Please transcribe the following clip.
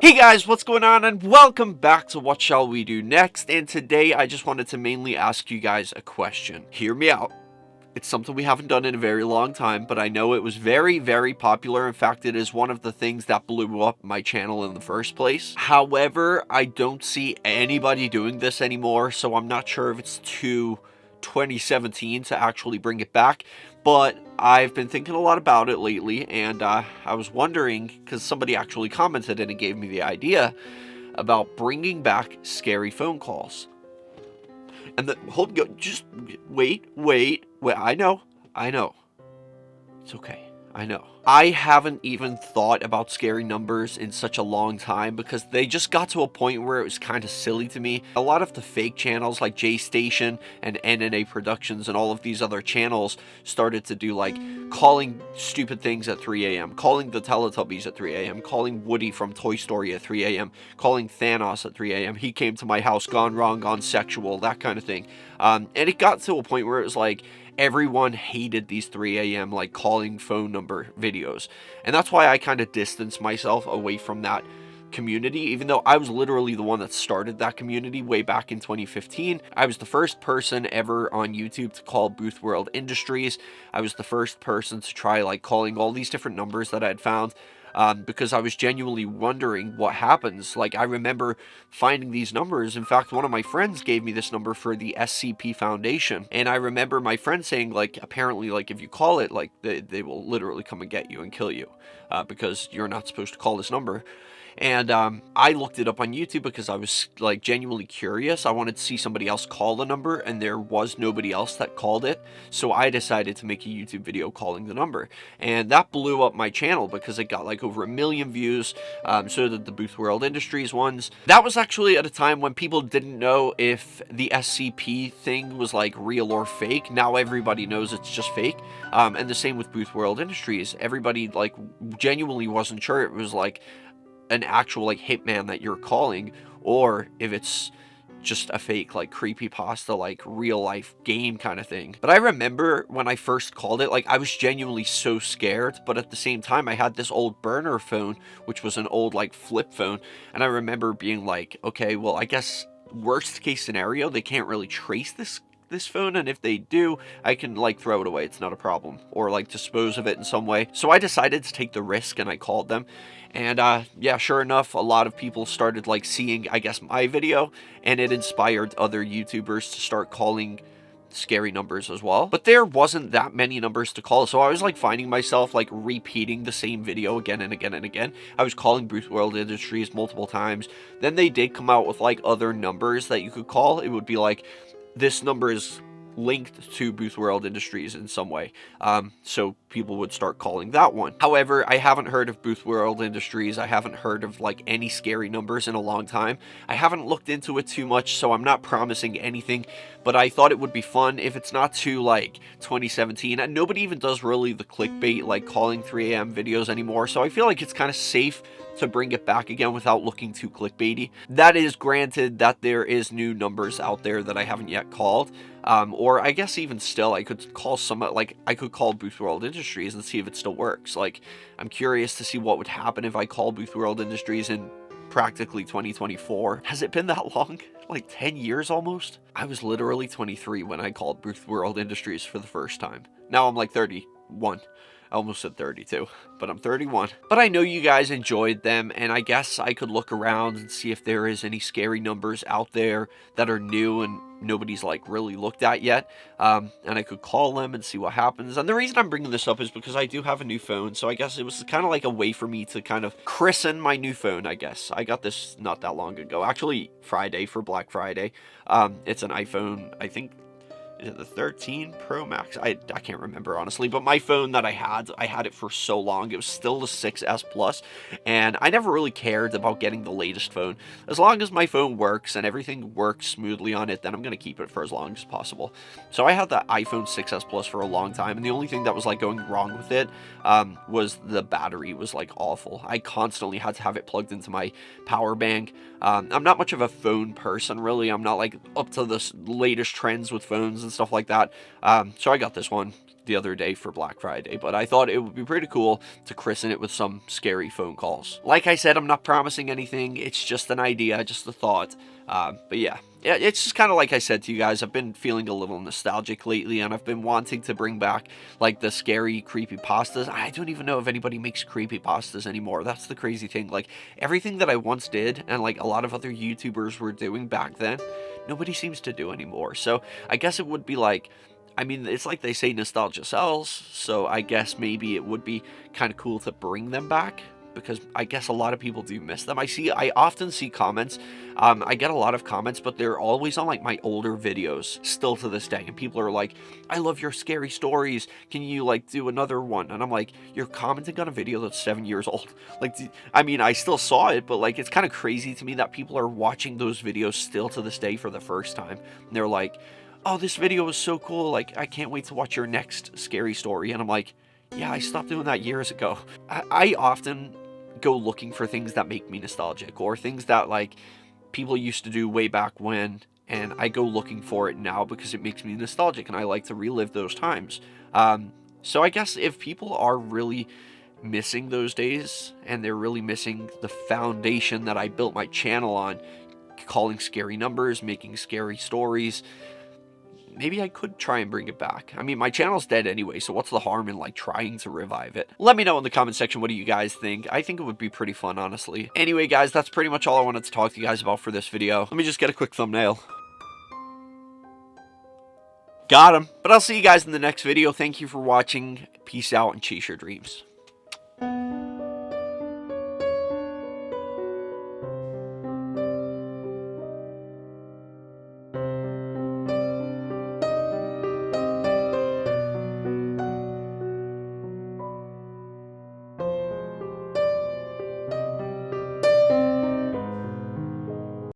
Hey guys, what's going on, and welcome back to What Shall We Do Next. And today I just wanted to mainly ask you guys a question. Hear me out. It's something we haven't done in a very long time, but I know it was very, very popular. In fact, it is one of the things that blew up my channel in the first place. However, I don't see anybody doing this anymore, so I'm not sure if it's too 2017 to actually bring it back. But I've been thinking a lot about it lately, and I was wondering, because somebody actually commented and it gave me the idea about bringing back scary phone calls. And just wait. I know. It's okay. I know. I haven't even thought about scary numbers in such a long time because they just got to a point where it was kind of silly to me. A lot of the fake channels like J Station and NNA Productions and all of these other channels started to do like calling stupid things at 3 a.m., calling the Teletubbies at 3 a.m., calling Woody from Toy Story at 3 a.m., calling Thanos at 3 a.m., he came to my house, gone wrong, gone sexual, that kind of thing. And it got to a point where it was like, everyone hated these 3 a.m. like calling phone number videos. And that's why I kind of distanced myself away from that community, even though I was literally the one that started that community way back in 2015. I was the first person ever on YouTube to call Booth World Industries. I was the first person to try like calling all these different numbers that I had found. Because I was genuinely wondering what happens. Like, I remember finding these numbers. In fact, one of my friends gave me this number for the SCP Foundation. And I remember my friend saying, like, apparently, like, if you call it, like, they will literally come and get you and kill you. Because you're not supposed to call this number. And I looked it up on YouTube because I was like genuinely curious. I wanted to see somebody else call the number, and there was nobody else that called it. So I decided to make a YouTube video calling the number, and that blew up my channel because it got like over 1 million views. So did the Booth World Industries ones. That was actually at a time when people didn't know if the SCP thing was like real or fake. Now everybody knows it's just fake. And the same with Booth World Industries. Everybody like genuinely wasn't sure it was like an actual like hitman that you're calling, or if it's just a fake like creepypasta like real life game kind of thing. But I remember when I first called it, like I was genuinely so scared, but at the same time I had this old burner phone, which was an old like flip phone, and I remember being like, okay, well, I guess worst case scenario, they can't really trace this phone, and if they do, I can like throw it away, it's not a problem, or like dispose of it in some way. So I decided to take the risk and I called them. And yeah, sure enough, a lot of people started like seeing, I guess, my video, and it inspired other YouTubers to start calling scary numbers as well. But there wasn't that many numbers to call, so I was like finding myself like repeating the same video again and again and again. I was calling Booth World Industries multiple times. Then they did come out with like other numbers that you could call. It would be like, this number is linked to Booth World Industries in some way. So people would start calling that one. However, I haven't heard of Booth World Industries. I haven't heard of like any scary numbers in a long time. I haven't looked into it too much, so I'm not promising anything, but I thought it would be fun if it's not too like 2017. And nobody even does really the clickbait like calling 3 a.m. videos anymore, so I feel like it's kind of safe to bring it back again without looking too clickbaity. That is granted that there is new numbers out there that I haven't yet called. Or I guess even still, I could call I could call Booth World Industries and see if it still works. Like, I'm curious to see what would happen if I call Booth World Industries in practically 2024. Has it been that long? Like 10 years almost? I was literally 23 when I called Booth World Industries for the first time. Now I'm like 31. I almost said 32, but I'm 31. But I know you guys enjoyed them, and I guess I could look around and see if there is any scary numbers out there that are new and nobody's like really looked at yet. And I could call them and see what happens. And the reason I'm bringing this up is because I do have a new phone, so I guess it was kind of like a way for me to kind of christen my new phone, I guess. I got this not that long ago, actually Friday for Black Friday. It's an iPhone, I think. Is it the 13 Pro Max? I can't remember, honestly, but my phone that I had it for so long. It was still the 6S Plus, and I never really cared about getting the latest phone. As long as my phone works and everything works smoothly on it, then I'm going to keep it for as long as possible. So I had the iPhone 6S Plus for a long time, and the only thing that was like going wrong with it was the battery was like awful. I constantly had to have it plugged into my power bank. I'm not much of a phone person, really. I'm not like up to the latest trends with phones and and stuff like that. So I got this one the other day for Black Friday, but I thought it would be pretty cool to christen it with some scary phone calls. Like I said, I'm not promising anything. It's just an idea, just a thought. But yeah, it's just kind of like I said to you guys, I've been feeling a little nostalgic lately, and I've been wanting to bring back like the scary creepypastas. I don't even know if anybody makes creepypastas anymore. That's the crazy thing. Like everything that I once did and like a lot of other YouTubers were doing back then, nobody seems to do anymore. So I guess it would be like, I mean, it's like they say nostalgia sells, so I guess maybe it would be kind of cool to bring them back, because I guess a lot of people do miss them. I often see comments, I get a lot of comments, but they're always on like my older videos still to this day, and people are like, I love your scary stories, can you like do another one? And I'm like, you're commenting on a video that's 7 years old. Like, I mean, I still saw it, but like, it's kind of crazy to me that people are watching those videos still to this day for the first time, and they're like, oh, this video was so cool, like, I can't wait to watch your next scary story. And I'm like, yeah, I stopped doing that years ago. I often go looking for things that make me nostalgic, or things that, like, people used to do way back when, and I go looking for it now because it makes me nostalgic, and I like to relive those times. So I guess if people are really missing those days, and they're really missing the foundation that I built my channel on, calling scary numbers, making scary stories, maybe I could try and bring it back. I mean, my channel's dead anyway, so what's the harm in like trying to revive it? Let me know in the comment section, what do you guys think? I think it would be pretty fun, honestly. Anyway, guys, that's pretty much all I wanted to talk to you guys about for this video. Let me just get a quick thumbnail. Got him. But I'll see you guys in the next video. Thank you for watching. Peace out and chase your dreams.